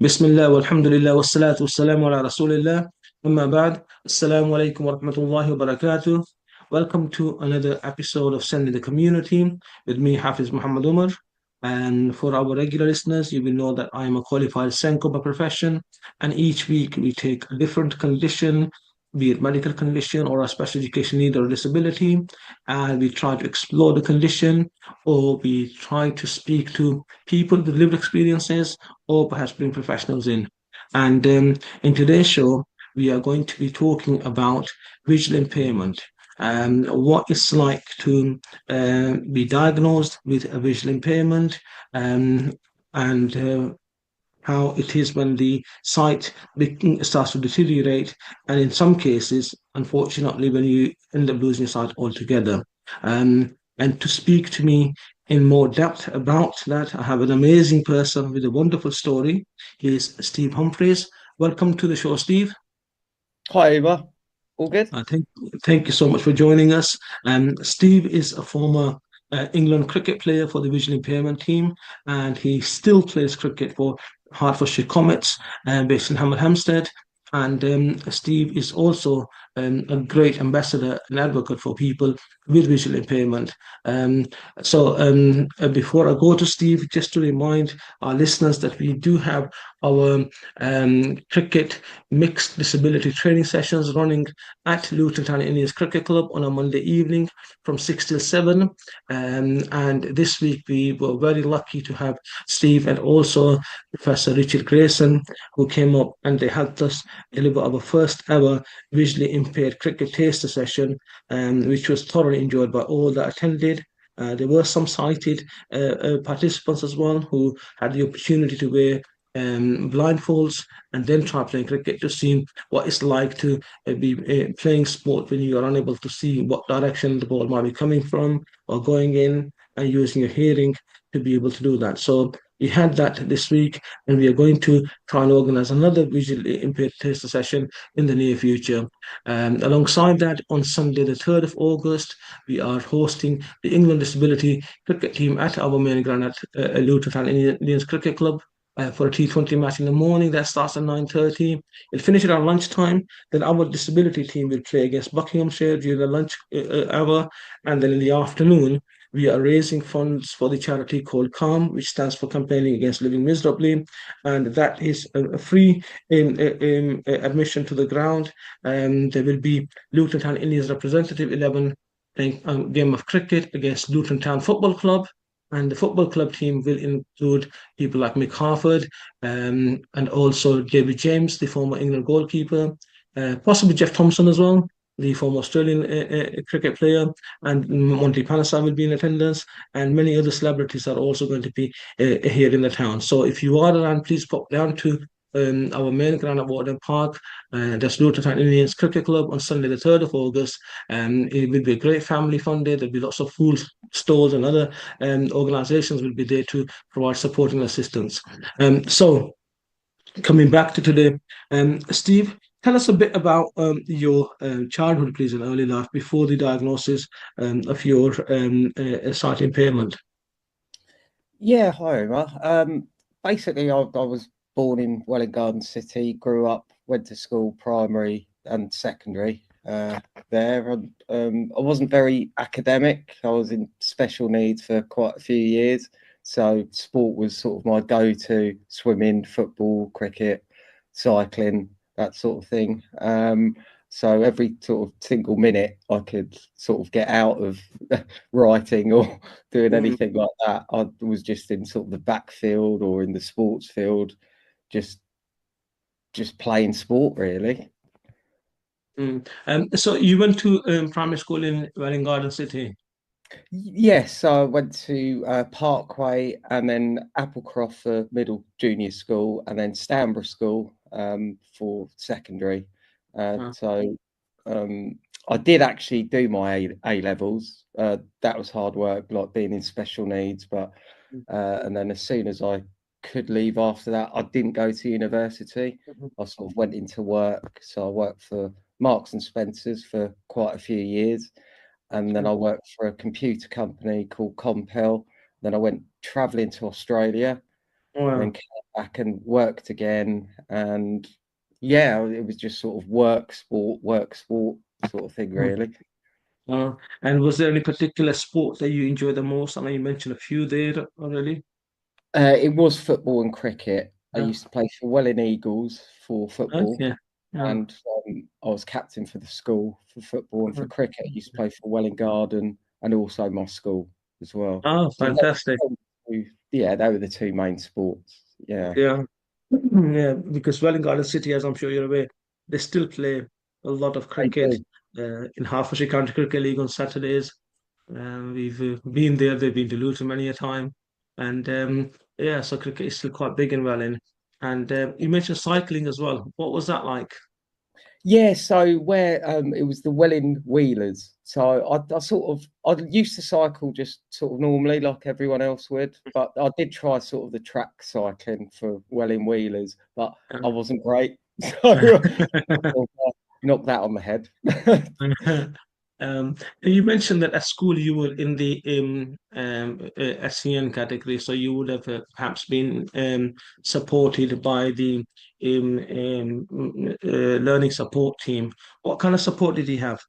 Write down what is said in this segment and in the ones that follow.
بسم الله والحمد لله والصلاة والسلام على رسول الله. أما بعد, Assalamu alaikum wa rahmatullahi wa barakatuh. Welcome to another episode of Send in the Community with me, Hafiz Muhammad Umar. And for our regular listeners, you will know that I am a qualified Senko by profession. And each week we take a different condition, be it medical condition or a special education need or disability, and we try to explore the condition, or we try to speak to people with lived experiences, or perhaps bring professionals in. And in today's show, we are going to be talking about visual impairment. What it's like to be diagnosed with a visual impairment, and how it is when the sight starts to deteriorate, and in some cases, unfortunately, when you end up losing your sight altogether. And to speak to me in more depth about that, I have an amazing person with a wonderful story. He is Steve Humphreys. Welcome to the show, Steve. Hi, Eva. All good? Uh, thank, thank you so much for joining us. Steve is a former England cricket player for the visual impairment team, and he still plays cricket for Hertfordshire Comets, based in Hammer Hampstead. And Steve is also a great ambassador and advocate for people with visual impairment. Um, Before I go to Steve, just to remind our listeners that we do have our cricket mixed disability training sessions running at Luton Town Indians Cricket Club on a Monday evening from 6 till 7. And this week we were very lucky to have Steve and also Professor Richard Grayson, who came up and they helped us deliver our first ever visually impaired cricket taster session, which was thoroughly enjoyed by all that attended. There were some sighted participants as well who had the opportunity to wear blindfolds and then try playing cricket to see what it's like to be playing sport when you are unable to see what direction the ball might be coming from or going in, and using your hearing to be able to do that. So we had that this week, and we are going to try and organize another visually impaired taster session in the near future. Alongside that, on Sunday, the 3rd of August, we are hosting the England Disability Cricket team at our main ground at Luton Town Indians Cricket Club. For a T20 match in the morning that starts at 9:30. It'll finish around lunchtime. Then our disability team will play against Buckinghamshire during the lunch hour. And then in the afternoon, we are raising funds for the charity called CALM, which stands for Campaigning Against Living Miserably. And that is a free admission to the ground. There will be Luton Town Indians representative 11 playing a game of cricket against Luton Town Football Club. And the football club team will include people like Mick Harford, and also David James, the former England goalkeeper, possibly Jeff Thompson as well, the former Australian cricket player, and Monty Panesar will be in attendance, and many other celebrities are also going to be here in the town. So if you are around, please pop down to our main ground at Warden Park. That's Luton Town Indians Cricket Club on Sunday, the 3rd of August. It will be a great family fun day. There'll be lots of food stalls and other organizations will be there to provide support and assistance. So, coming back to today, Steve, tell us a bit about your childhood, please, and early life before the diagnosis of your sight impairment. Yeah, hi, Eva. Basically, I was born in Welwyn Garden City, grew up, went to school, primary and secondary there. And I wasn't very academic. I was in special needs for quite a few years. So sport was sort of my go-to: swimming, football, cricket, cycling, that sort of thing. So every sort of single minute I could sort of get out of writing or doing Mm, anything like that. I was just in sort of the backfield or in the sports field, just just playing sport really. mm. So you went to primary school in Welwyn Garden City. Yes, so I went to Parkway and then Applecroft for middle junior school, and then Stanborough School for secondary. Uh, So I did actually do my A levels. That was hard work, like being in special needs. But and then as soon as I could leave after that, I didn't go to university. I sort of went into work. So I worked for Marks and Spencers for quite a few years, and then I worked for a computer company called Compel. Then I went traveling to Australia, and then Wow. came back and worked again. And yeah, it was just sort of work, sport sort of thing, Mm. really. And was there any particular sport that you enjoy the most? I know you mentioned a few there already. It was football and cricket. I Yeah. used to play for Welling Eagles for football, Okay. Yeah. and I was captain for the school for football, and for Mhm. cricket, I used to play for Welling Garden and also my school as well. Oh, So fantastic. yeah, they were the two main sports. Yeah, Yeah. Yeah, because Welling Garden City, as I'm sure you're aware, they still play a lot of they cricket do. in Hertfordshire County Cricket League on Saturdays. We've been there, they've been to Luton many a time. And yeah, so cricket is still quite big in Welling. And you mentioned cycling as well. What was that like? Yeah, so where it was the Welling Wheelers. So I sort of I used to cycle just sort of normally like everyone else would, but I did try sort of the track cycling for Welling Wheelers, but I wasn't great. So I knocked that on the head. You mentioned that at school you were in the SEN category, so you would have perhaps been supported by the learning support team. What kind of support did you have?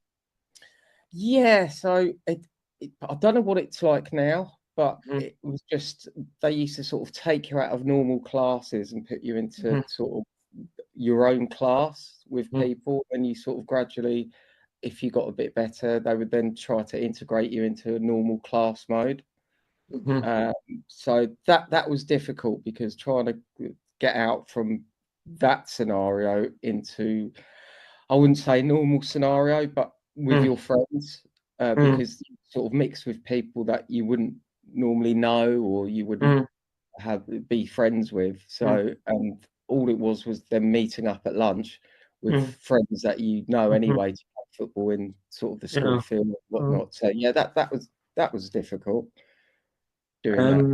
Yeah, so I don't know what it's like now, but Mhm, it was just they used to sort of take you out of normal classes and put you into mhm, sort of your own class with mhm, people, and you sort of gradually, if you got a bit better, they would then try to integrate you into a normal class mode. mhm, Um, so that was difficult because trying to get out from that scenario into, I wouldn't say normal scenario, but with mhm, your friends, mhm, because you sort of mix with people that you wouldn't normally know or you wouldn't mhm, have be friends with. mhm, So, and all it was them meeting up at lunch with mhm, friends that you know mhm. anyway to play football in sort of the school Yeah. field and Uh, whatnot. So yeah, that was difficult doing that.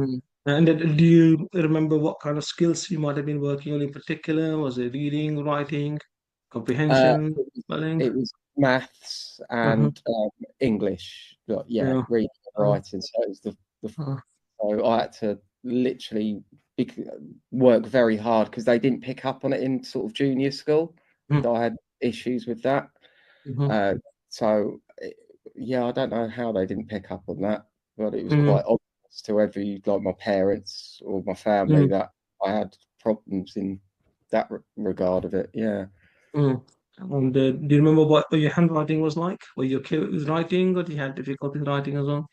and do you remember what kind of skills you might have been working on in particular? Was it reading, writing, Uh, comprehension, spelling? it was maths Uh-huh. and English. But yeah, Yeah. reading and Uh, writing. So it was the uh, so I had to literally work very hard because they didn't pick up on it in sort of junior school. mhm, That I had issues with that. mhm, Uh, so yeah, I don't know how they didn't pick up on that, but it was mhm, quite obvious to every like my parents or my family mhm, that I had problems in that regard of it. Yeah. mhm. And do you remember what your handwriting was like? Were you okay with writing, or did you have difficulty with writing as well?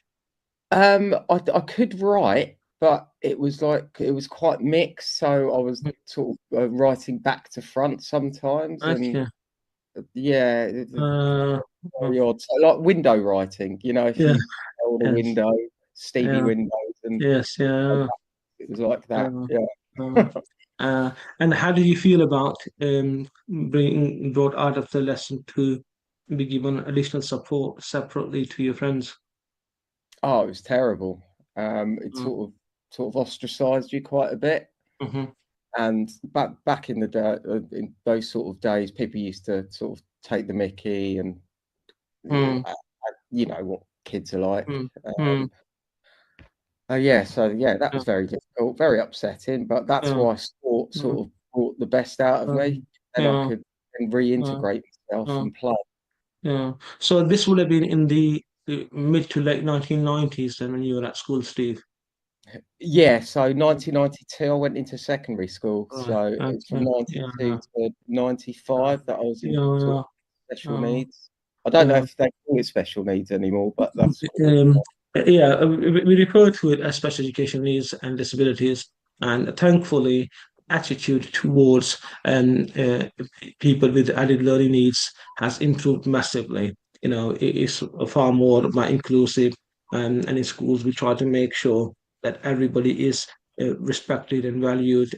I could write, but it was like it was quite mixed. So I was Mhm. sort of writing back to front sometimes, and Okay. yeah, Uh, uh, very odd. So like window writing, if yeah. you hold a Yes. window, steamy Yeah. windows, and Yes. Yeah. it was like that. Uh, Yeah. uh, and how do you feel about being brought out of the lesson to be given additional support separately to your friends? Oh, it was terrible. It Mm, sort of ostracized you quite a bit. mhm, And back in the day, in those sort of days, people used to sort of take the mickey, and mm, you know what kids are like. mm, mm, Yeah, so yeah, that yeah, was very difficult, very upsetting. But that's yeah, why sport mm, sort of brought the best out of me, and I yeah, could then yeah, reintegrate myself yeah, and play. yeah. So this would have been in the mid to late 1990s then when you were at school, Steve. Yeah, so 1992, I went into secondary school. Right. So it's from Okay. Yeah. 92 to Yeah. 95 that I was in sort Yeah. of special Yeah. needs. I don't know Yeah. if they call it special needs anymore, but that's what it Um, yeah, we refer to it as special education needs and disabilities, and thankfully, attitude towards people with added learning needs has improved massively. It is far more inclusive, and in schools we try to make sure that everybody is respected and valued,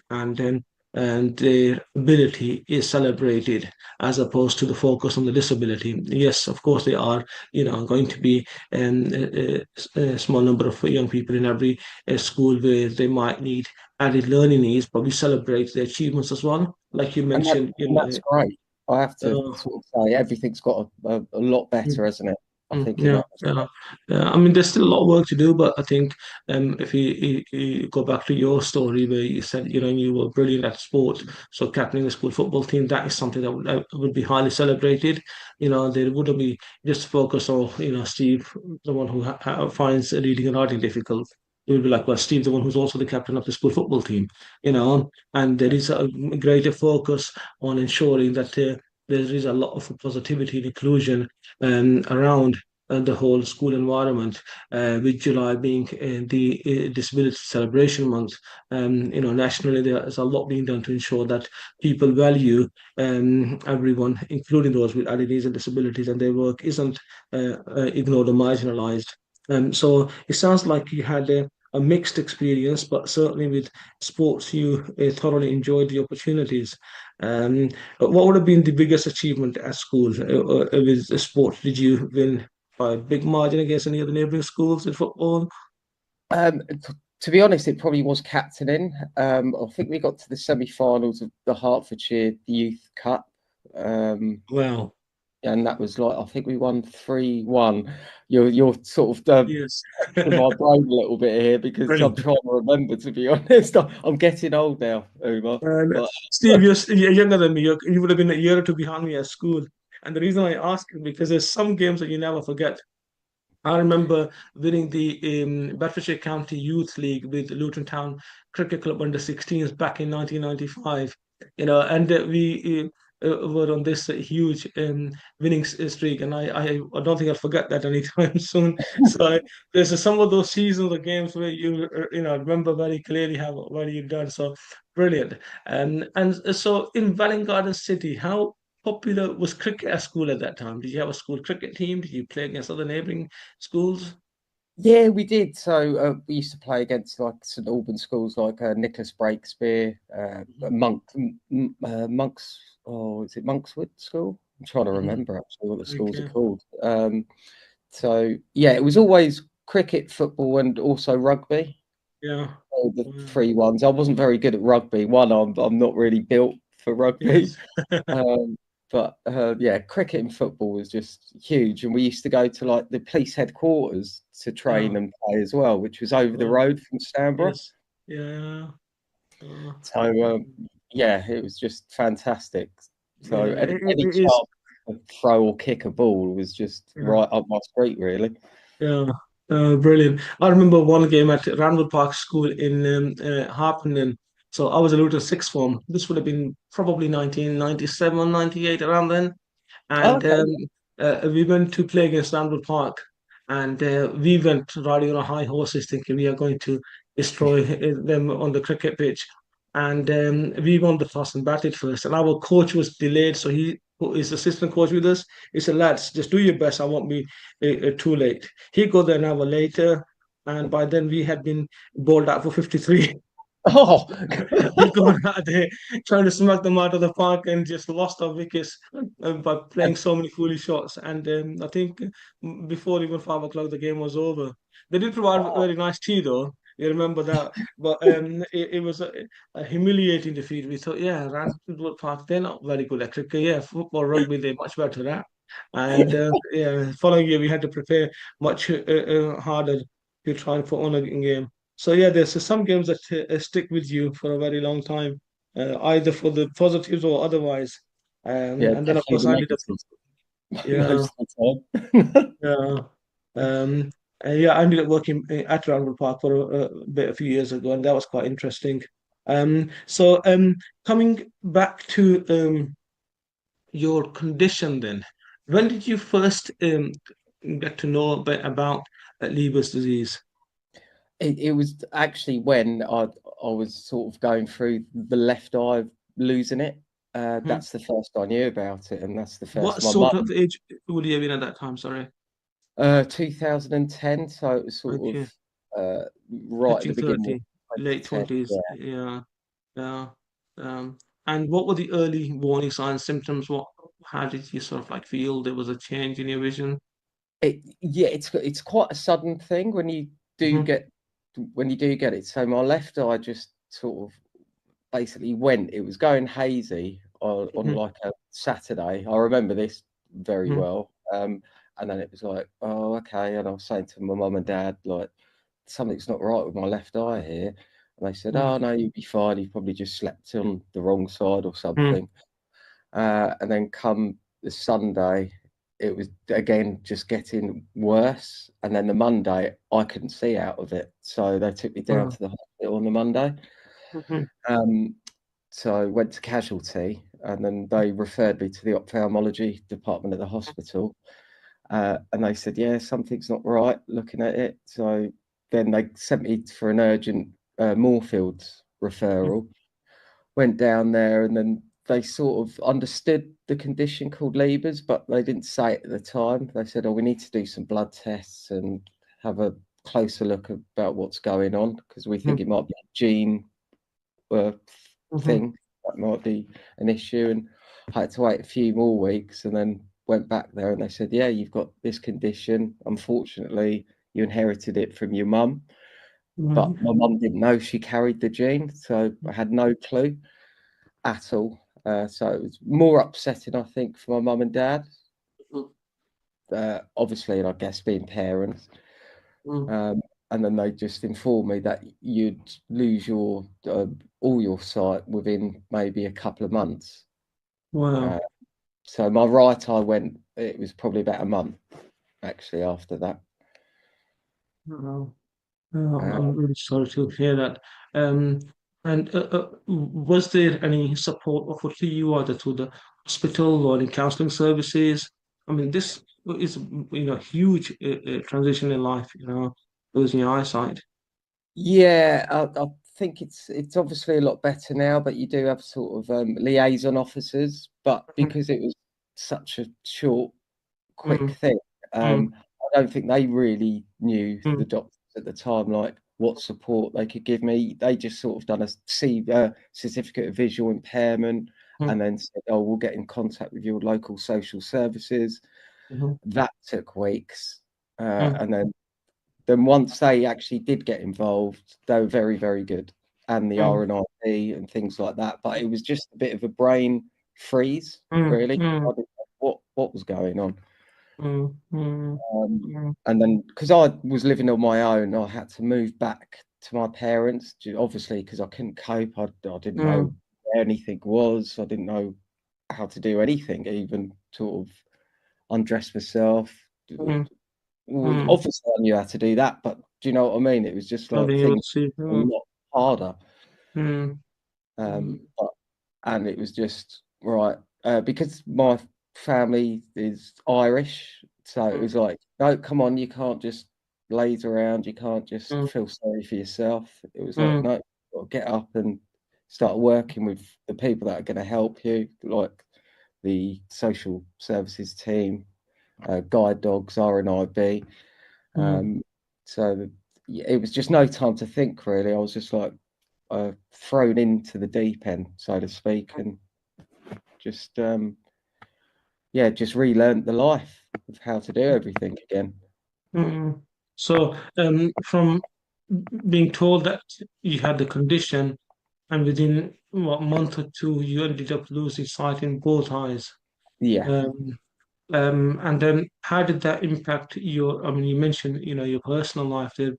and their ability is celebrated as opposed to the focus on the disability. Yes, of course, they are going to be a small number of young people in every school where they might need added learning needs, but we celebrate their achievements as well. Like you and mentioned, that's great. I have to uh, sort of say everything's got a lot better, hasn't it? I think in Yeah, that yeah, respect. yeah. I mean, there's still a lot of work to do, but I think if you go back to your story where you said, you were brilliant at sport, so captaining the school football team, that is something that would be highly celebrated. There wouldn't be just focus on, Steve, the one who finds reading and writing difficult. It would be like, well, Steve, the one who's also the captain of the school football team, and there is a greater focus on ensuring that there is a lot of positivity and inclusion around the whole school environment, with July being the Disability Celebration Month. Nationally, there is a lot being done to ensure that people value everyone, including those with added needs and disabilities, and their work isn't ignored or marginalized. So it sounds like you had a mixed experience, but certainly with sports, you thoroughly enjoyed the opportunities. Um, what would have been the biggest achievement at school with the sport? Did you win by a big margin against any of the neighbouring schools in football? To be honest, it probably was captaining. I think we got to the semi-finals of the Hertfordshire Youth Cup. Wow. And that was like, I think we won 3-1. You're sort of Yes. in my brain a little bit here because I'm Brilliant. trying to remember, to be honest. I'm getting old now, Umar. And But Steve, you're younger than me. You would have been a year or two behind me at school. And the reason I ask is because there's some games that you never forget. I remember winning the Bedfordshire County Youth League with Luton Town Cricket Club under 16s back in 1995. And we were on this huge winning streak, and I don't think I'll forget that anytime soon. So there's some of those seasons of games where you remember very clearly how well you've done. So brilliant. And so in Welwyn Garden City, how popular was cricket at school at that time? Did you have a school cricket team? Did you play against other neighbouring schools? yeah, we did. So we used to play against like St Albans schools like Nicholas Breakspear, Mhm. Monks. Oh, is it Monkswood School? I'm trying to Mhm. remember actually what the schools are Okay. called. So yeah, it was always cricket, football, and also rugby. Yeah. All the Wow. three ones. I wasn't very good at rugby. One, I'm not really built for rugby. Yes. Um, but yeah, cricket and football was just huge. And we used to go to like the police headquarters to train Yeah. and play as well, which was over the Wow. road from Stanborough. Yes. Yeah. Uh, So yeah, it was just fantastic. So yeah. any It is. chance to throw or kick a ball was just Yeah. right up my street, really. Yeah, brilliant. I remember one game at Ranwood Park School in Harpenden. So I was a Luton sixth form. This would have been probably 1997, 98, around then. Oh, And okay. we went to play against Randall Park, and we went riding on our high horses, thinking we are going to destroy them on the cricket pitch. And we won the toss and batted first. And our coach was delayed, so he put his assistant coach with us. He said, "Lads, just do your best. I won't be too late." He got there an hour later, and by then we had been bowled out for 53. Oh, We gone out there trying to smack them out of the park and just lost our wickets by playing so many foolish shots. And I think before even 5 o'clock, the game was over. They did provide a very nice tea, though. You remember that, but it was a humiliating defeat. We thought, yeah, Randwood Park, they're not very good at cricket. Yeah, football, rugby, they're much better at. And yeah, following year we had to prepare much harder to try and put on a game. So yeah, there's some games that stick with you for a very long time, either for the positives or otherwise. yeah, And then of definitely course the I ended up, negatives yeah, most of the time. yeah, um, yeah, I ended up working at Randall Park for a bit a few years ago, and that was quite interesting. So coming back to your condition, then, when did you first get to know a bit about Leber's disease? It was actually when I was sort of going through the left eye losing it. Hmm. That's the first I knew about it, and that's the What first my sort of mum. age would you have been at that time? Sorry. 2010, so it was sort of Okay. right at the Touching beginning of 30, late 2010. 20s. Yeah, Yeah. Yeah. And what were the early warning signs, symptoms? How did you sort of like feel there was a change in your vision? yeah, it's quite a sudden thing when you do Hmm. get it. So my left eye just sort of basically went. It was going hazy on Hmm. like a Saturday. I remember this very Hmm. well. And then it was like, oh, okay. And I was saying to my mum and dad, like, something's not right with my left eye here. And they said, mm, oh, no, you'll be fine. You've probably just slept on the wrong side or mm, something. And then come the Sunday, it was again just getting worse. And then the Monday, I couldn't see out of it. So they took me down wow, to the hospital on the Monday. mhm, Um, so I went to casualty, and then they referred me to the ophthalmology department at the hospital. And they said, yeah, something's not right looking at it. So then they sent me for an urgent Moorfields mm, referral. Went down there, and then they sort of understood the condition called Leber's, but they didn't say it at the time. They said, oh, we need to do some blood tests and have a closer look about what's going on, because we think mm, it might be a gene uh, mhm, thing that might be an issue. And I had to wait a few more weeks, and then went back there, and they said, yeah, you've got this condition. Unfortunately, you inherited it from your mum. But mm, my mum didn't know she carried the gene, so I had no clue at all. So it was more upsetting, I think, for my mum and dad. Obviously, and I guess being parents. mm. Um, and then they just informed me that you'd lose your all your sight within maybe a couple of months. Uh, Wow. so my right eye went. It was probably about a month actually after that. Wow. Oh, Uh, I'm really sorry to hear that. Um, and was there any support offered to you either to the hospital or in counseling services? I mean, this is, huge transition in life, losing your eyesight. yeah, I think it's obviously a lot better now, but you do have sort of liaison officers. But Mm, because it was such a short quick mm, thing. mm, I don't think they really knew, the mm, doctors at the time, like what support they could give me. They just sort of done a certificate of visual impairment, mm, and then said, "Oh, we'll get in contact with your local social services." mhm, That took weeks, mm, and then once they actually did get involved, they were very, very good, and the mm, RNIP and things like that. But it was just a bit of a brain freeze, mm, really. I mm, didn't know what was going on. mm, mm, mm, And then because I was living on my own, I had to move back to my parents, obviously, because I couldn't cope. I didn't know mm, where anything was. I didn't know how to do anything, even sort of undress myself. mm, Well, mm. obviously, I knew how to do that, but do you know what I mean? It was just Not like being able things to see. a lot harder. Mm, Um, mm, but and it was just right because my family is Irish, so it mm, was like, no, come on, you can't just laze around, you can't just mm, feel sorry for yourself. It was like, mm, no, you've got to get up and start working with the people that are going to help you, like the social services team, guide dogs, RNIB. mm, Um, so yeah, it was just no time to think really. I was just like thrown into the deep end, so to speak, and just yeah, just relearned the life of how to do everything again. mm. So, from being told that you had the condition, and within what month or two, you ended up losing sight in both eyes. Yeah, Um, and then how did that impact your, I mean, you mentioned, your personal life that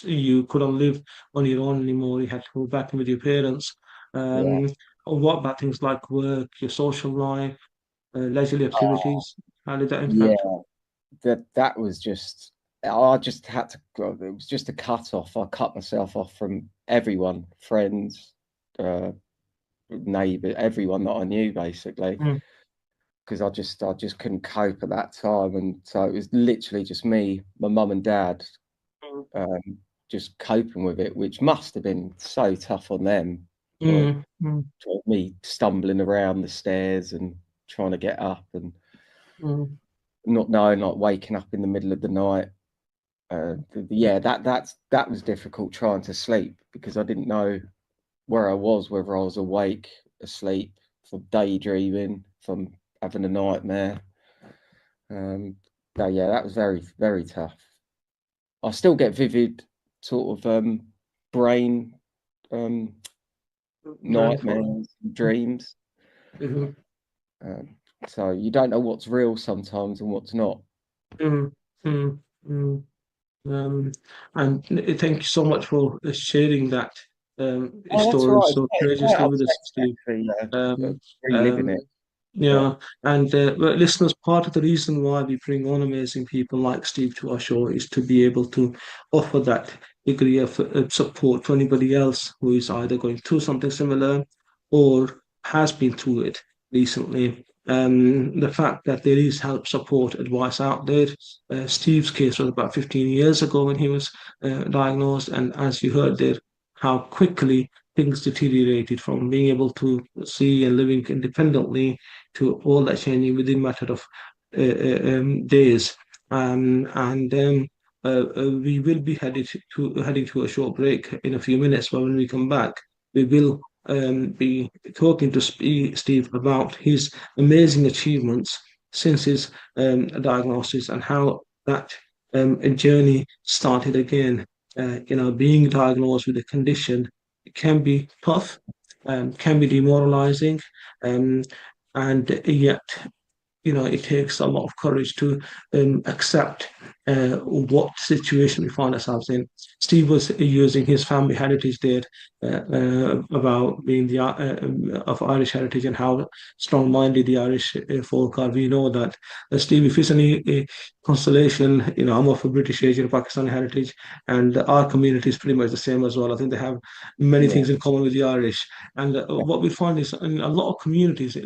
you couldn't live on your own anymore. You had to go back in with your parents. yeah, Um, what about things like work, your social life, leisurely activities? How did that yeah. impact? That was just. I just had to. It was just a cut off. I cut myself off from everyone, friends, uh, neighbour, everyone that I knew, basically, Mm, because I just couldn't cope at that time, and so it was literally just me, my mum and dad, um, just coping with it, which must have been so tough on them. Like mm, mm, me stumbling around the stairs and trying to get up and mm, not knowing, like waking up in the middle of the night. Yeah, that was difficult trying to sleep because I didn't know where I was, whether I was awake, asleep, from daydreaming, from having a nightmare. Um, so yeah, that was very, very tough. I still get vivid sort of brain um, brain fog. nightmares and dreams. Mhm. Um, So you don't know what's real sometimes and what's not. mm, mm, mm. Um, and thank you so much for sharing that Oh, that's all story right. so It's quite courageously with us, upsetting Steve. actually, Um, reliving it. um, But yeah, and well, listeners, part of the reason why we bring on amazing people like Steve to our show is to be able to offer that degree of support to anybody else who is either going through something similar or has been through it recently. The fact that there is help, support, advice out there. Steve's case was about 15 years ago when he was diagnosed, and as you heard there, how quickly things deteriorated from being able to see and living independently to all that changing within a matter of days. We will be heading to a short break in a few minutes. But when we come back, we will be talking to Steve about his amazing achievements since his diagnosis and how that journey started again. Being diagnosed with a condition can be tough, can be demoralizing, um, and yet it takes a lot of courage to accept what situation we find ourselves in. Steve was using his family heritage there about being of Irish heritage and how strong-minded the Irish folk are. We know that. Steve, if it's any consolation, I'm of a British Asian Pakistani heritage, and our community is pretty much the same as well. I think they have many yeah, things in common with the Irish. And what we find is in a lot of communities,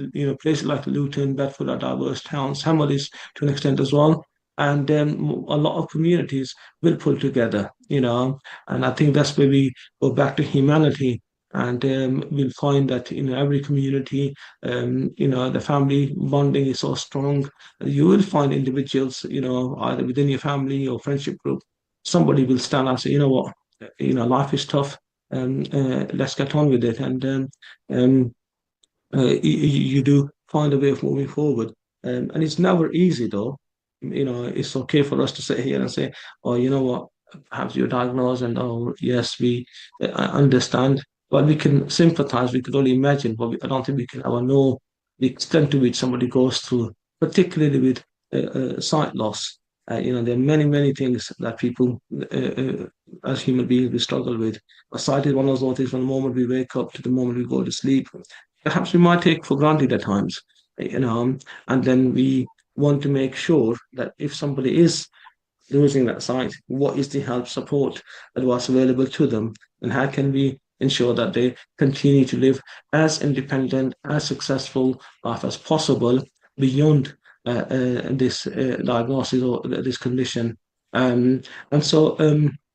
places like Luton, Bedford are diverse towns, Hammer is to an extent as well. And a lot of communities will pull together, and I think that's where we go back to humanity. And we'll find that in every community, the family bonding is so strong. You will find individuals, either within your family or friendship group, somebody will stand and say, you know what, life is tough, and let's get on with it. And um, you do find a way of moving forward. And it's never easy, though. It's okay for us to sit here and say, oh, you know what, perhaps you're diagnosed, and oh, yes, we I understand. But we can sympathize, we could only imagine, but I don't think we can ever know the extent to which somebody goes through, particularly with sight loss. There are many, many things that people, as human beings, we struggle with. Sight is one of those things from the moment we wake up to the moment we go to sleep perhaps we might take for granted at times, and then we want to make sure that if somebody is losing that sight, what is the help support that was available to them, and how can we ensure that they continue to live as independent, as successful life as possible beyond this diagnosis or this condition. Um, and so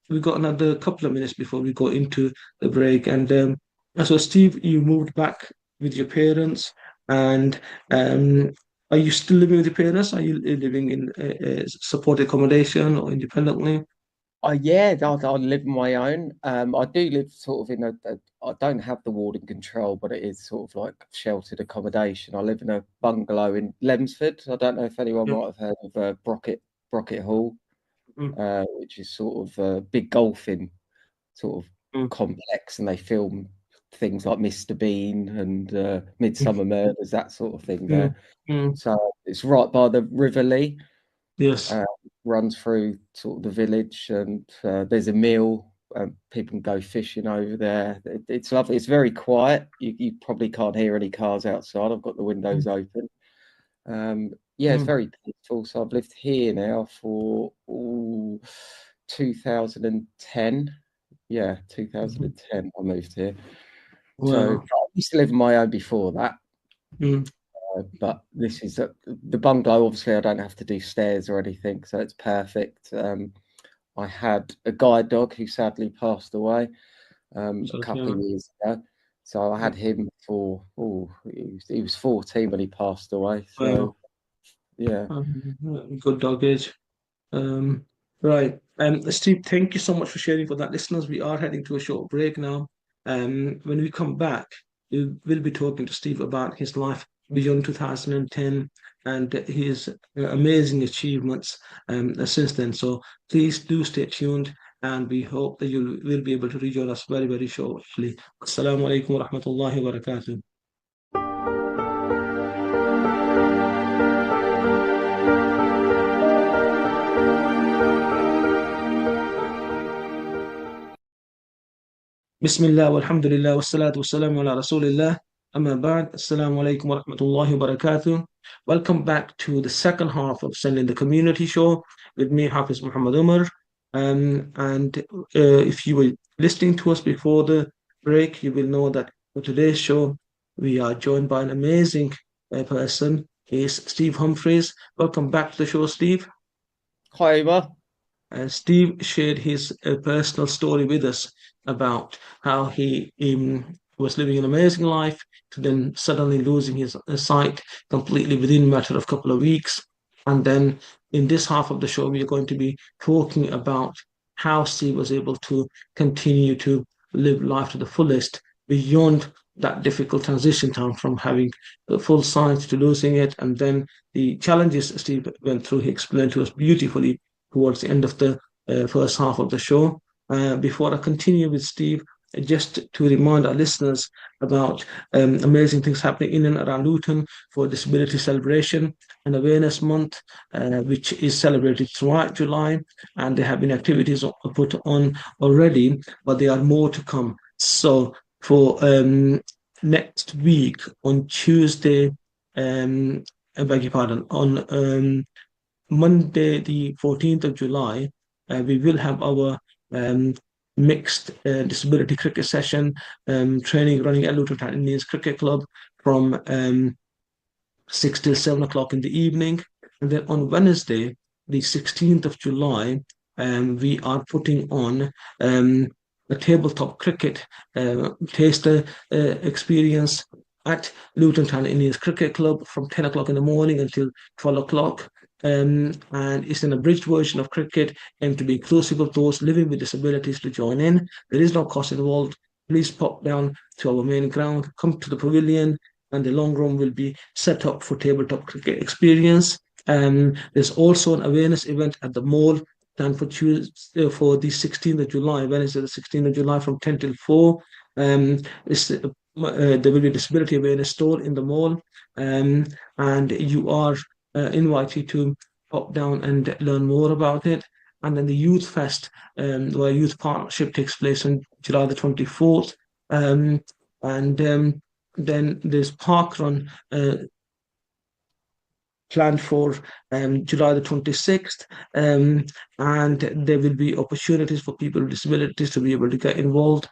we've got another couple of minutes before we go into the break. And so, Steve, you moved back with your parents, and um, are you still living with your parents? Are you living in supported accommodation or independently? yeah, I live on my own. I do live sort of in I don't have the warden control, but it is sort of like sheltered accommodation. I live in a bungalow in Lemsford. I don't know if anyone Mm, might have heard of Brocket Hall, mm, which is sort of a big golfing sort of mm, complex, and they film things like Mr. Bean and mm, Midsummer Murders, that sort of thing mm, there. mm. So it's right by the River Lee, Yes. uh, runs through sort of the village, and there's a mill. People can go fishing over there. It's lovely. It's very quiet. You probably can't hear any cars outside. I've got the Mm, windows open. Yeah, it's mm, very peaceful. So I've lived here now for 2010. Yeah, mhm. 2010 I moved here. So Wow. I used to live on my own before that, Mm, but this is the bungalow. Obviously, I don't have to do stairs or anything, so it's perfect. I had a guide dog who sadly passed away a so, couple yeah. of years ago. So I had Mm, him for he was 14 when he passed away. wow. So yeah. Good dog age. Um, right. Steve, thank you so much for sharing for that. Listeners, we are heading to a short break now. When we come back, we will be talking to Steve about his life beyond 2010 and his amazing achievements since then. So please do stay tuned, and we hope that you will be able to rejoin us very, very shortly. Assalamu alaikum wa rahmatullahi wa barakatuh. Bismillah, walhamdulillah, wassalatu wassalamu ala rasulillah. Amma ba'd, assalamu alaikum wa rahmatullahi wa barakatuh. Welcome back to the second half of Sending the Community Show with me, Hafiz Muhammad Umar. And if you were listening to us before the break, you will know that for today's show, we are joined by an amazing person. He is Steve Humphreys. Welcome back to the show, Steve. Hi, Umar. Steve shared his personal story with us about how he was living an amazing life to then suddenly losing his sight completely within a matter of a couple of weeks. And then in this half of the show, we are going to be talking about how Steve was able to continue to live life to the fullest beyond that difficult transition time from having the full sight to losing it. And then the challenges Steve went through, he explained to us beautifully towards the end of the first half of the show. Before I continue with Steve, just to remind our listeners about amazing things happening in and around Luton for Disability Celebration and Awareness Month, which is celebrated throughout July. And there have been activities put on already, but there are more to come. So for next week on Tuesday, I beg your pardon, on Monday, the 14th of July, we will have our um, mixed disability cricket session training running at Luton Town Indians Cricket Club from 6 till 7 o'clock in the evening. And then on Wednesday, the 16th of July, we are putting on a tabletop cricket taster experience at Luton Town Indians Cricket Club from 10 o'clock in the morning until 12 o'clock. And it's an abridged version of cricket aimed to be inclusive of those living with disabilities to join in. There is no cost involved. Please pop down to our main ground, come to the pavilion, and the long room will be set up for tabletop cricket experience. There's also an awareness event at the mall planned for Tuesday, for the 16th of July, Wednesday the 16th of July from 10 till 4. There will be a disability awareness stall in the mall, and you are invited to pop down and learn more about it. And then the Youth Fest, where Youth Partnership takes place on July the 24th. And then there's Park Run planned for July the 26th. And there will be opportunities for people with disabilities to be able to get involved.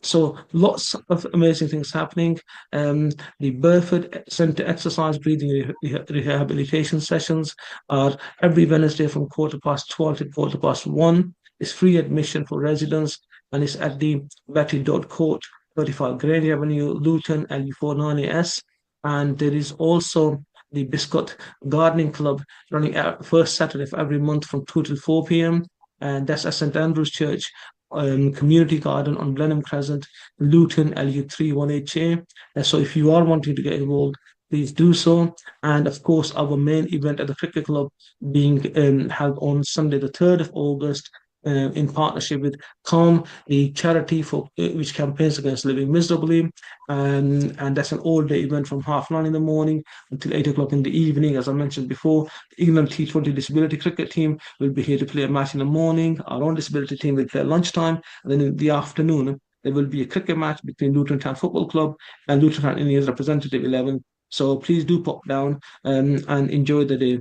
So lots of amazing things happening. The Burford Centre exercise breathing rehabilitation sessions are every Wednesday from 12:15 to 1:15. It's free admission for residents and it's at the Betty Dodd Court, 35 Grange Avenue, Luton, LU49AS. And there is also the Biscot Gardening Club running out first Saturday of every month from 2 till 4 p.m. And that's at St Andrew's Church Community Garden on Blenheim Crescent, Luton, LU31HA. So if you are wanting to get involved, please do so. And of course, our main event at the Cricket Club being held on Sunday, the 3rd of August, in partnership with COM, the charity for which campaigns against living miserably. And that's an all-day event from 9:30 in the morning until 8 o'clock in the evening. As I mentioned before, the England T20 disability cricket team will be here to play a match in the morning. Our own disability team will play at lunchtime. And then in the afternoon, there will be a cricket match between Luton Town Football Club and Luton Town Indians representative 11. So please do pop down and enjoy the day.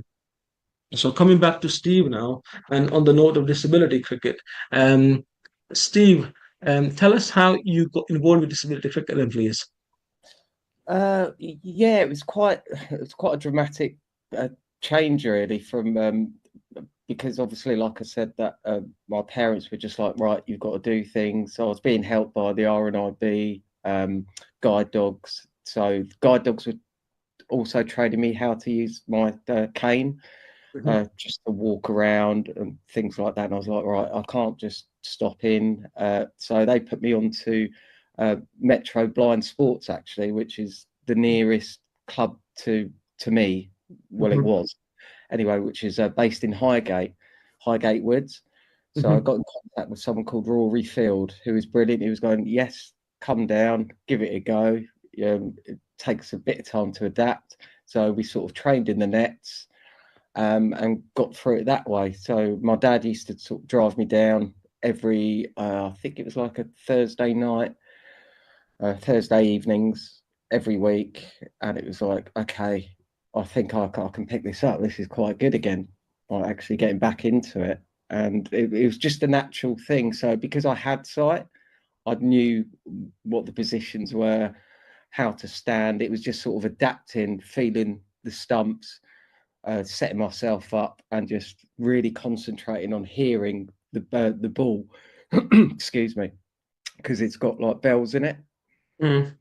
So coming back to Steve now, and on the note of disability cricket, Steve, tell us how you got involved with disability cricket, then, please. Yeah, it was quite a dramatic change really from because obviously, like I said, that my parents were just like, right, you've got to do things. So I was being helped by the RNIB guide dogs. So guide dogs were also training me how to use my cane. Just to walk around and things like that. And I was like, right, I can't just stop in. So they put me onto Metro Blind Sports, actually, which is the nearest club to me. Well, it was anyway, which is based in Highgate Woods. So I got in contact with someone called Rory Field, who was brilliant. He was going, yes, come down, give it a go. It takes a bit of time to adapt. So we sort of trained in the nets. And got through it that way. So my dad used to sort of drive me down every, I think it was like a Thursday night, Thursday evenings every week. And it was like, okay, I think I can pick this up. This is quite good again. Like actually getting back into it. And it was just a natural thing. So because I had sight, I knew what the positions were, how to stand. It was just sort of adapting, feeling the stumps, setting myself up, and just really concentrating on hearing the ball. Excuse me, because it's got like bells in it. Mm.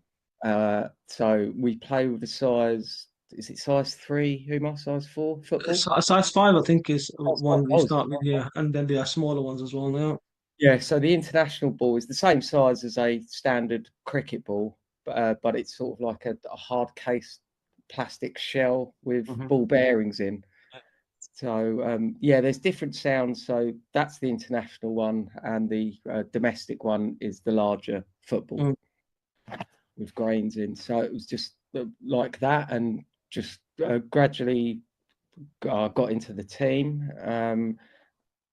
So we play with a size. Is it size 3? Umar, size 4 football? Size five, I think, is Size 5. one you Oh, is it? start with, yeah, and then there are smaller ones as well now. Yeah, so the international ball is the same size as a standard cricket ball, but it's sort of like a hard case plastic shell with Hmm. ball bearings in. So yeah, there's different sounds. So that's the international one, and the domestic one is the larger football Mm. with grains in. So it was just like that, and just gradually got into the team.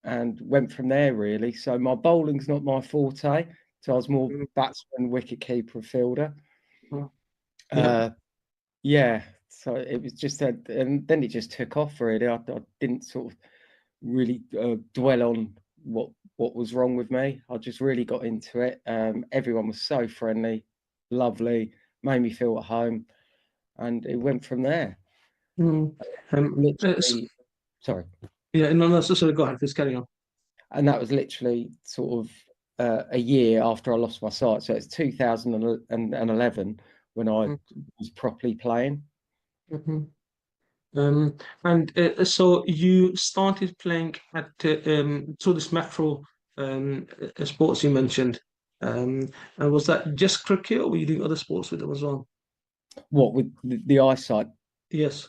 And went from there really. So my bowling's not my forte. So I was more Mm. batsman, wicket keeper, fielder. Mm. Yeah. Uh, yeah. So it was just and then it just took off really. I didn't sort of really dwell on what was wrong with me. I just really got into it. Everyone was so friendly, lovely, made me feel at home, and it went from there. Mm. Literally, sorry. Yeah, no, no, so go ahead, please carry on. And that was literally sort of a year after I lost my sight. So it's 2011 when I was properly playing. Mm-hmm. And so you started playing at so this Metro sports you mentioned. And was that just cricket, or were you doing other sports with them as well? What with the eyesight? Yes.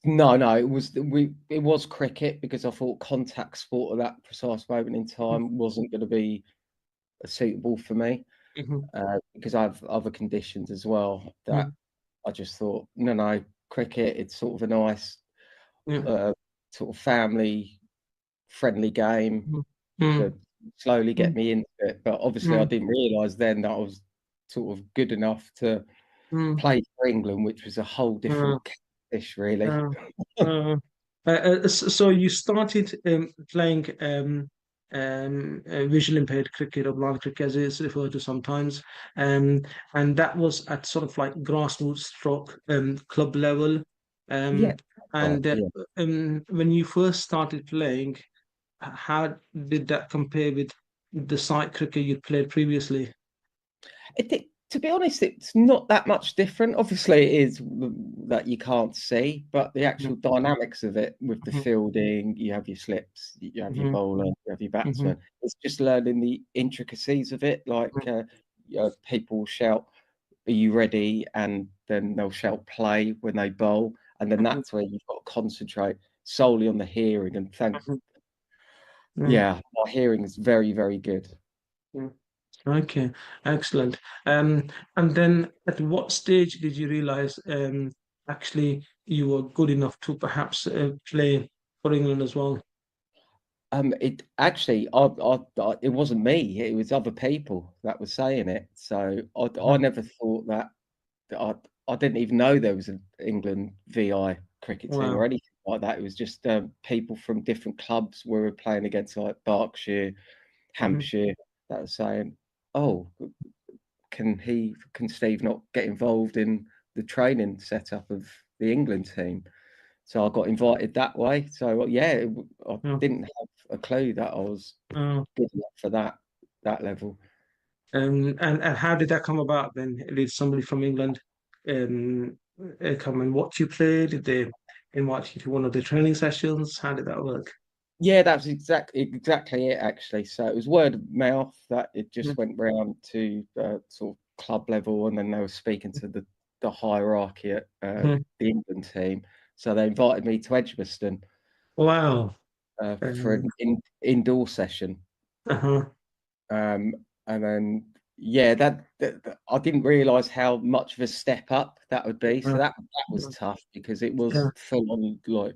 No, no, it was cricket because I thought contact sport at that precise moment in time wasn't going to be suitable for me Mm-hmm. because I have other conditions as well that Mm. I just thought no, cricket. It's sort of a nice Yeah. uh, sort of family friendly game Mm. to slowly get Mm. me into it. But obviously, I Mm. didn't realise then that I was sort of good enough to Mm. play for England, which was a whole different Mm. fish, really. Uh, uh, so you started playing visual impaired cricket, or blind cricket as it's referred to sometimes, um, and that was at sort of like grassroots stroke club level. Yeah, Um, right. and Yeah. when you first started playing, how did that compare with the site cricket you'd played previously? To be honest, it's not that much different. Obviously, it is that you can't see, but the Mhm, actual dynamics of it with the mhm, fielding, you have your slips, you have your mhm, bowler, you have your mhm, batsman. It's just learning the intricacies of it. Like people shout, "Are you ready?" And then they'll shout "play" when they bowl, and then mhm, that's where you've got to concentrate solely on the hearing. And mhm, mhm, yeah, my hearing is very, very good. mhm. Okay, excellent. And then at what stage did you realize actually you were good enough to perhaps play for England as well? It actually, it wasn't me. It was other people that were saying it. So I Mhm. never thought that. I I didn't even know there was an England VI cricket team or Wow. anything like that. It was just people from different clubs we were playing against, like Berkshire, Mhm, Hampshire, that were saying, "Oh, can Steve not get involved in the training setup of the England team?" So I got invited that way. So yeah, I yeah, didn't have a clue that I was uh, good enough for that level. and how did that come about then? Did somebody from England um, come and watch you play? Did they invite you to one of the training sessions? How did that work? Yeah, that was exactly it actually. So it was word of mouth that it just went round to sort of club level, and then they were speaking to the hierarchy at Mhm. the England team. So they invited me to Edgbaston Wow. for Um, an indoor session. uh-huh. Um, and then, yeah, I didn't realize how much of a step up that would be. So Uh, that was tough because it yeah. was full on like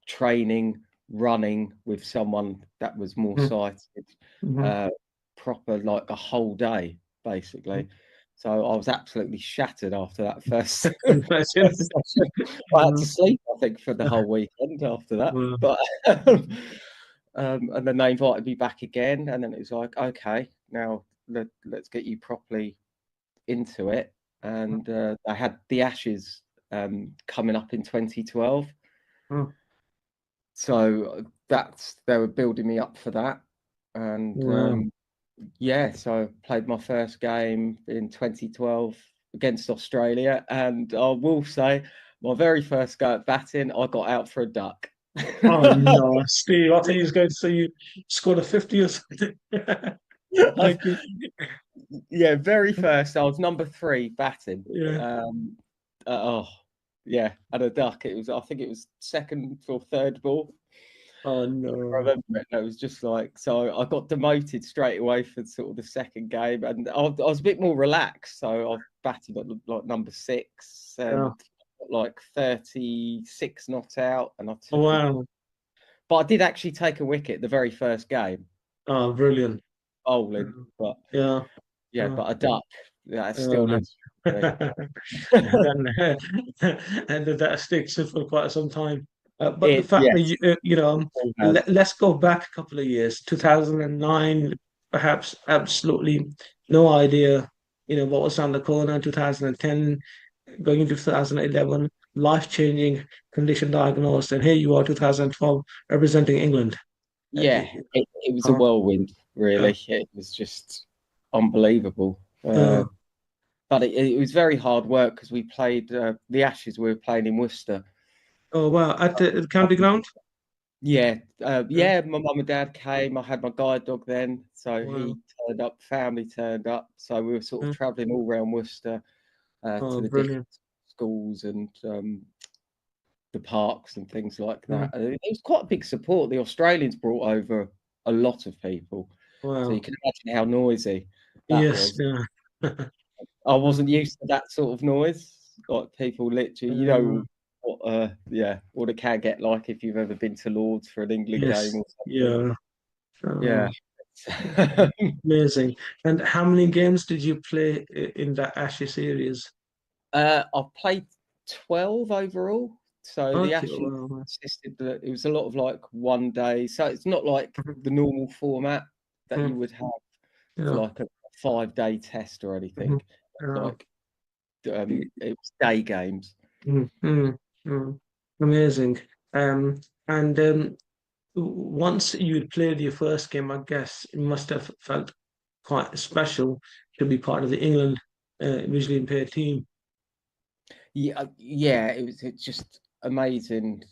training running with someone that was more mm, sighted, mm, uh, proper like a whole day basically. So I was absolutely shattered after that first, Imagine. first session. I had to sleep, I think, for the whole weekend after that. Well, But and then they invited me back again, and then it was like, okay, now let's get you properly into it. And I had the Ashes coming up in 2012. oh, So that's they were building me up for that. And wow. yeah, so I played my first game in 2012 against Australia. And I will say, my very first go at batting, I got out for a duck. Oh no, Steve, I think he's going to say you scored a 50 or something. Like, Yeah, very first, I was number 3 batting. yeah. Um, oh, yeah, and a duck. It was, I think it was second or third ball. Oh I no. remember it. And it was just like, so I got demoted straight away for sort of the second game, and I was a bit more relaxed. So I batted at like number 6 Yeah. and got like 36 not out, and I Oh, took a, wow. but I did actually take a wicket the very first game, Oh, brilliant. bowling. But Yeah. yeah, Yeah. but a duck, yeah, it's still Uh, lives with and, and that sticks for quite some time. me. But the It, fact that yes, it has. let's go back a couple of years, 2009, perhaps absolutely no idea, what was around the corner in 2010, going into 2011, life-changing condition diagnosed, and here you are, 2012, representing England. Yeah, it was a Uh, whirlwind, uh, really. It was just unbelievable. uh, But it was very hard work because we played the Ashes. We were playing in Worcester. oh wow, at the county ground. Yeah, Yeah. yeah. My mum and dad came. I had my guide dog then, so Wow. he turned up. Family turned up, so we were sort of Yeah. travelling all around Worcester to Oh, the different brilliant. schools and the parks and things like Yeah. that. And it was quite a big support. The Australians brought over a lot of people, so you Wow. can imagine how noisy that Yes. was. Yeah. I Uh, wasn't used to that sort of noise. Like people literally, what what it can get like if you've ever been to Lords for an England game yes. or something. Yeah. Yeah. Amazing. And how many games did you play in that Ashes series? I've played 12 overall. So the Okay. Ashes Wow. consisted that it was a lot of like one day. So it's not like the normal format that you Mhm. would have for Yeah. like a 5-day test or anything. Mhm. Yeah. Like it was day games. Mhm. Mhm. Mhm. Amazing. Um, and once you played your first game, I guess it must have felt quite special to be part of the England visually impaired team. Yeah, yeah, it's just amazing.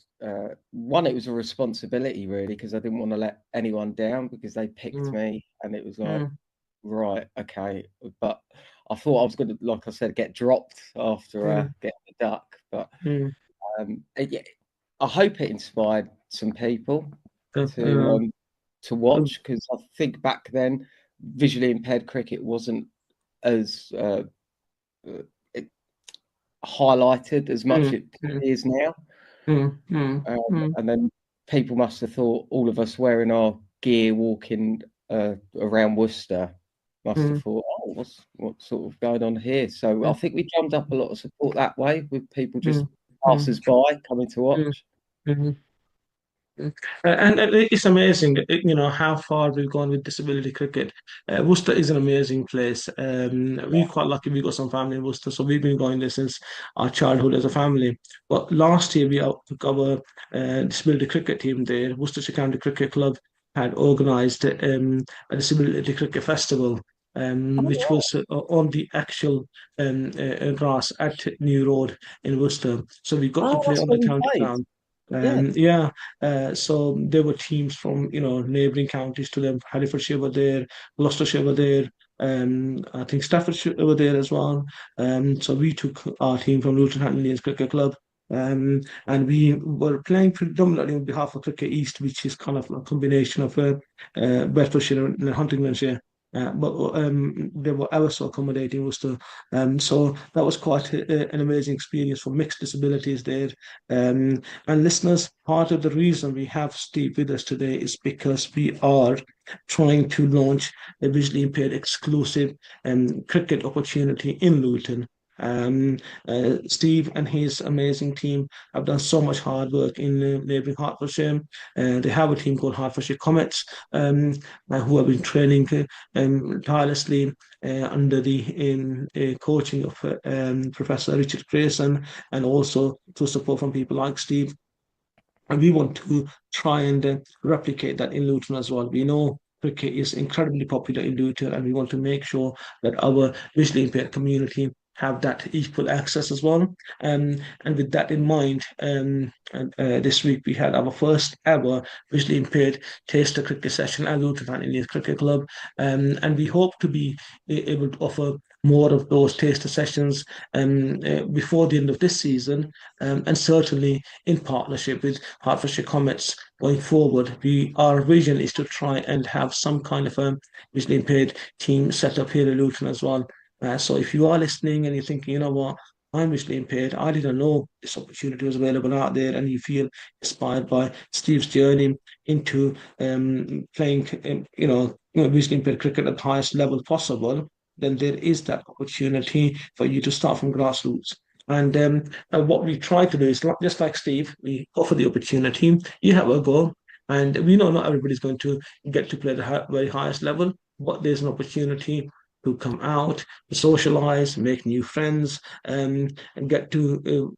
One, it was a responsibility really because I didn't want to let anyone down because they picked Mm, me, and it was like, mm, right, okay. But I thought I was going to, like I said, get dropped after mm, getting the duck. But mm. yeah, I hope it inspired some people Uh, to uh, um, to watch because I think back then visually impaired cricket wasn't as uh, highlighted as much mm, it mm, is now. mm, mm, mm, And then people must have thought all of us wearing our gear walking around Worcester must have mm, thought, oh, what's sort of going on here? So I mm, think we drummed up a lot of support that way with people just mm, mm, passers by coming to mm, watch. mm. And it's amazing, how far we've gone with disability cricket. Worcester is an amazing place. We're quite lucky. We got some family in Worcester, so we've been going there since our childhood as a family. But last year, we took our disability cricket team there. Worcestershire County Cricket Club had organised a disability cricket festival, which Oh, was on the actual grass at New Road in Worcester. So we got to oh, play that's on the where we county played. ground. Yeah. Yeah, so there were teams from neighbouring counties to them. Herefordshire were there, Gloucestershire were there. I think Staffordshire were there as well. So we took our team from Luton Indians Cricket Club. And we were playing predominantly on behalf of Cricket East, which is kind of a combination of Bedfordshire and Huntingdonshire. but they were ever so accommodating. So that was quite an amazing experience for mixed disabilities there. And listeners, part of the reason we have Steve with us today is because we are trying to launch a visually impaired exclusive cricket opportunity in Luton. Um, Steve and his amazing team have done so much hard work in neighbouring Hertfordshire. They have a team called Hertfordshire Comets, who have been training tirelessly under the coaching of Professor Richard Grayson, and also through support from people like Steve. And we want to try and replicate that in Luton as well. We know cricket is incredibly popular in Luton, and we want to make sure that our visually impaired community have that equal access as well. And with that in mind, this week we had our first ever visually impaired taster cricket session at Luton Indians Cricket Club, and we hope to be able to offer more of those taster sessions before the end of this season, and certainly in partnership with Hertfordshire Comets going forward. Our vision is to try and have some kind of a visually impaired team set up here in Luton as well. So if you are listening and you're thinking, you know what, I'm visually impaired, I didn't know this opportunity was available out there, and you feel inspired by Steve's journey into playing, visually impaired cricket at the highest level possible, then there is that opportunity for you to start from grassroots. And what we try to do is just like Steve, we offer the opportunity. You have a go, and we know not everybody's going to get to play the very highest level, but there's an opportunity to come out, to socialize, make new friends, and get to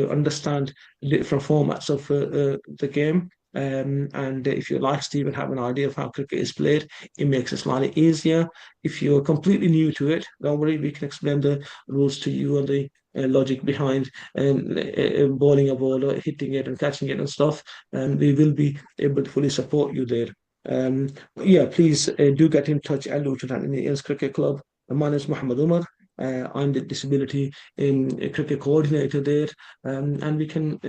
understand different formats of the game. And if you like Steve and have an idea of how cricket is played, it makes it slightly easier. If you're completely new to it, don't worry, we can explain the rules to you and the logic behind bowling a ball or hitting it and catching it and stuff. And we will be able to fully support you there. Um, yeah, please do get in touch at Luton and Indians Cricket Club. My name is Muhammad Umar. I'm the disability cricket coordinator there, and we can,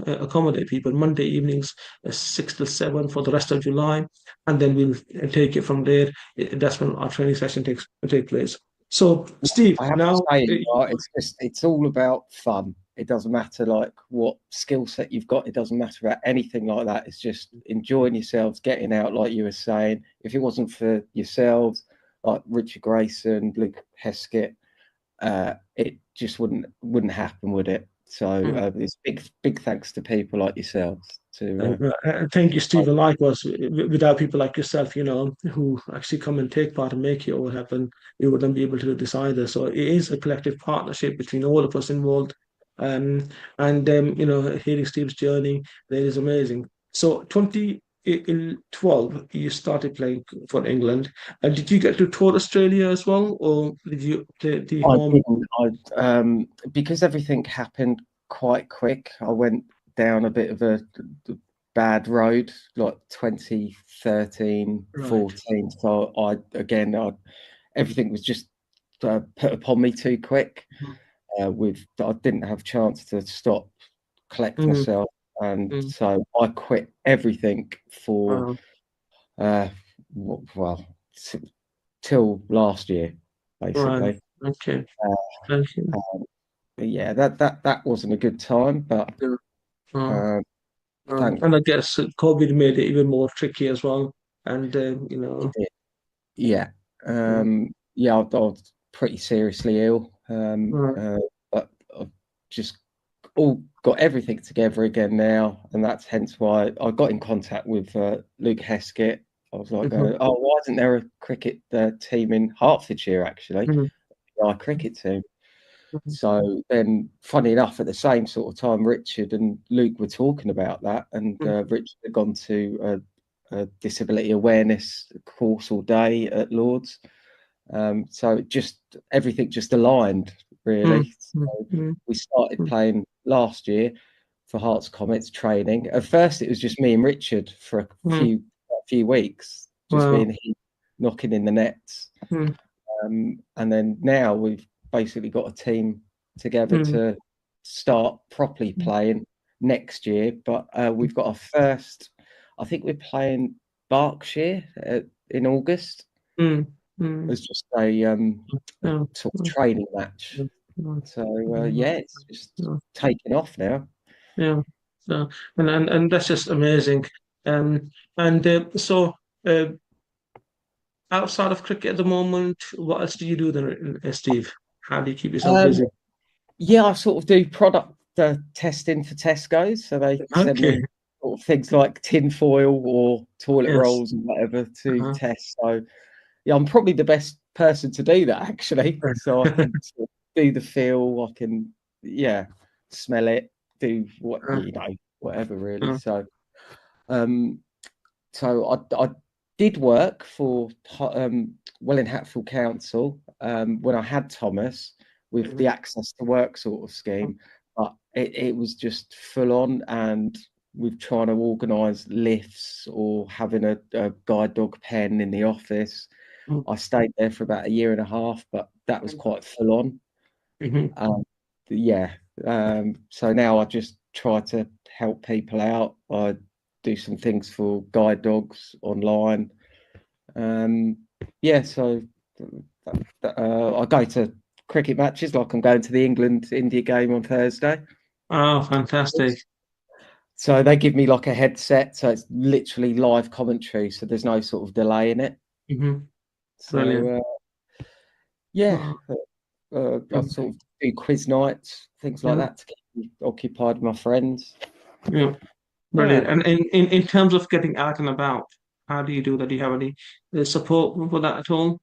accommodate people Monday evenings, 6 to 7 for the rest of July, and then we'll take it from there. That's when our training session take place. So, Steve, I have to now, say, right, it's all about fun. It doesn't matter like what skill set you've got. It doesn't matter about anything like that. It's just enjoying yourselves, getting out, like you were saying. If it wasn't for yourselves, like Richard Grayson, Luke Heskett, it just wouldn't happen, would it? So mm, it's big thanks to people like yourselves. thank you, Steve. And likewise, without people like yourself, who actually come and take part and make it all happen, we wouldn't be able to do this either. So it is a collective partnership between all of us involved. And hearing Steve's journey, that is amazing. So 2012, you started playing for England. And did you get to tour Australia as well, or did you play the I home? didn't. Because everything happened quite quick. I went down a bit of a bad road, like 2013, Right. 14. So everything was just put upon me too quick. I didn't have a chance to stop, collect Mm, myself, and mm, so I quit everything for wow. uh, well, till last year, Right. basically. Okay. Uh, Thank you. yeah, that wasn't a good time, but Yeah. Uh, uh, thank and I guess COVID made it even more tricky as well. And it did. Yeah, uh, I was pretty seriously ill, uh, but I've just all got everything together again now, and that's hence why I got in contact with Luke Heskett. I was like, mhm, oh, why isn't there a cricket team in Hertfordshire actually? mhm, Our cricket team. mhm, So then, funny enough, at the same sort of time, Richard and Luke were talking about that, and mhm, Richard had gone to a disability awareness course all day at Lord's. So just everything just aligned mhm, really. mhm, So mhm, we started mhm, playing last year for Hearts Comets training. At first, it was just me and Richard for mhm. a few weeks, just me Wow. and him knocking in the nets. Mhm, And then now we've basically got a team together mhm, to start properly playing next year. But we've got our first, I think we're playing Berkshire in August. mhm. as just a yeah, sort of training match. So yeah, it's just yeah, taking off now. yeah. So, and that's just amazing. And so, uh, outside of cricket at the moment, what else do you do then, Steve? How do you keep yourself Um, busy? yeah, I sort of do product testing for Tesco's, so they send Okay. me sort of things like tin foil or toilet Yes. rolls and whatever to Uh-huh. test. So yeah, I'm probably the best person to do that actually. So I can sort of do the feel, I can yeah, smell it, do what whatever really. Uh, Um, so I did work for Welling Hatfield Council when I had Thomas with the access to work sort of scheme, but it was just full on, and with trying to organise lifts or having a guide dog pen in the office. I stayed there for about a year and a half, but that was quite full on. mhm. Um, yeah. So now I just try to help people out. I do some things for guide dogs online. Um, yeah, so I go to cricket matches, like I'm going to the England-India game on Thursday. Oh, fantastic. So they give me like a headset, so it's literally live commentary, so there's no sort of delay in it. Hmm. Brilliant. So yeah, Oh, I sort of do quiz nights, things like yeah, that to keep me occupied with my friends. yeah, brilliant. Yeah. And in terms of getting out and about, how do you do that? Do you have any support for that at all?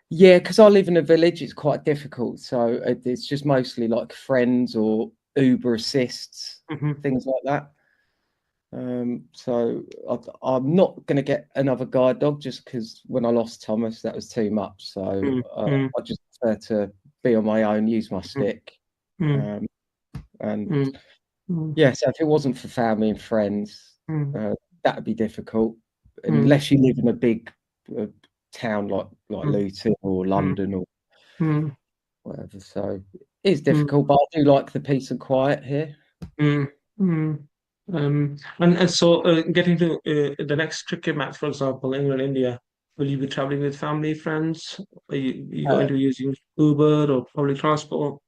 Yeah, because I live in a village, it's quite difficult. So it's just mostly like friends or Uber assists, Hmm. things like that. So I'm not going to get another guide dog just because when I lost Thomas, that was too much. So Mm, mm, I just prefer to be on my own, use my mm, stick. mm, Um, and mm, mm, yeah, so if it wasn't for family and friends, mm, that would be difficult mm, unless you live in a big uh, town like mm, Luton or mm, London or mm, whatever. So it's mm, difficult, but I do like the peace and quiet here. mm, mm. And so, getting to the next cricket match, for example, England India, will you be traveling with family, friends? Are you going Uh, to be using Uber or public transport?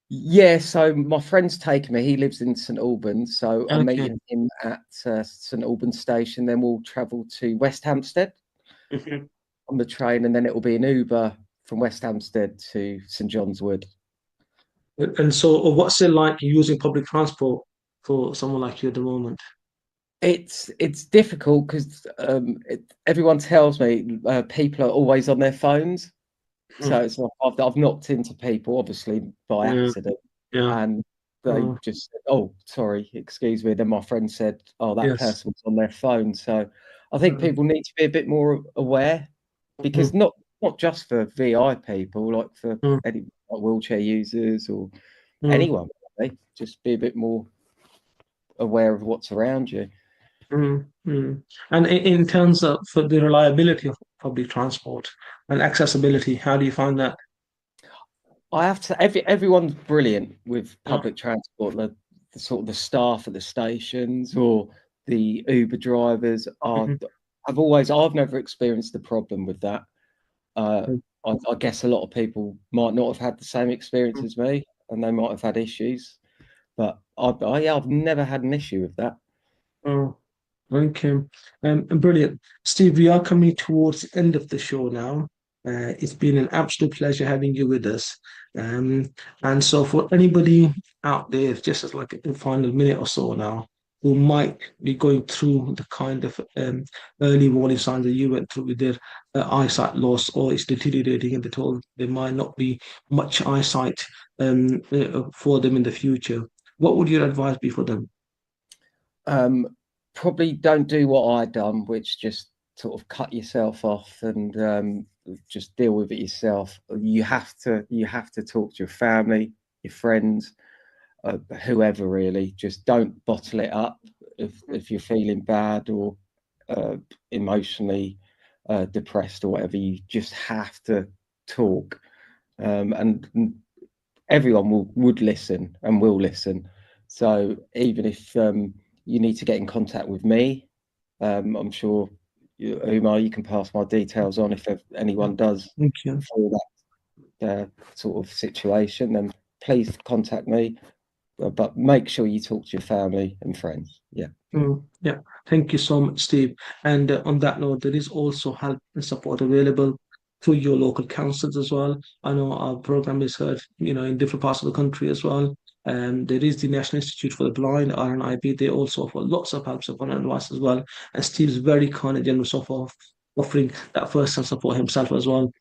yeah, so my friend's taking me. He lives in St Albans, so I'm Okay. meeting him at St Albans station. Then we'll travel to West Hampstead Mhm. on the train, and then it will be an Uber from West Hampstead to St John's Wood. And so, what's it like using public transport for someone like you at the moment? It's difficult because everyone tells me people are always on their phones. So Mm. it's like I've knocked into people, obviously by Yeah, accident, yeah. and they Oh, just said, "Oh, sorry, excuse me." Then my friend said, "Oh, that yes. person was on their phone." So I think Uh, people need to be a bit more aware because mm, not just for VI people, like for mm, any like wheelchair users or mm, anyone, really, just be a bit more aware of what's around you. mm, mm. And in terms of for the reliability of public transport and accessibility, how do you find that? I have to. Everyone's brilliant with Uh, public transport. The sort of the staff at the stations or the Uber drivers are. mhm, I've never experienced the problem with that. Uh, I guess a lot of people might not have had the same experience mhm. as me, and they might have had issues. But yeah, I've never had an issue with that. Oh, okay. Brilliant. Steve, we are coming towards the end of the show now. It's been an absolute pleasure having you with us. Um, and so for anybody out there, just as like a final minute or so now, who might be going through the kind of early warning signs that you went through with their eyesight loss or it's deteriorating and they're told there might not be much eyesight for them in the future, what would your advice be for them? Um, Probably don't do what I done, which just sort of cut yourself off and just deal with it yourself. You have to talk to your family, your friends, whoever really. Just don't bottle it up if you're feeling bad or uh, emotionally depressed or whatever. You just have to talk, and everyone would listen and will listen. So even if you need to get in contact with me, I'm sure Umar, you can pass my details on if anyone does Thank you. feel that sort of situation, then please contact me. But make sure you talk to your family and friends. Yeah. Yeah, thank you so much, Steve. And on that note, there is also help and support available through your local councils as well. I know our program is heard, in different parts of the country as well. There is the National Institute for the Blind, RNIB. They also offer lots of help, support, and advice as well. And Steve's very kind and generous of offering that first-hand support himself as well.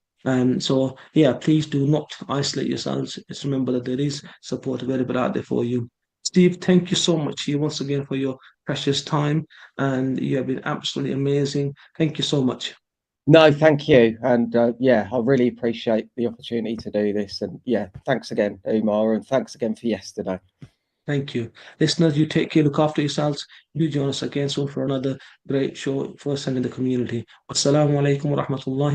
So yeah, please do not isolate yourselves. Just remember that there is support available out there for you. Steve, thank you so much here once again for your precious time, and you have been absolutely amazing. Thank you so much. No, thank you. And yeah, I really appreciate the opportunity to do this. And yeah, thanks again, Umar, and thanks again for yesterday. Thank you. Listeners, you take care, look after yourselves. Do join us again soon for another great show, first time in the community. Wassalamu alaikum wa rahmatullahi.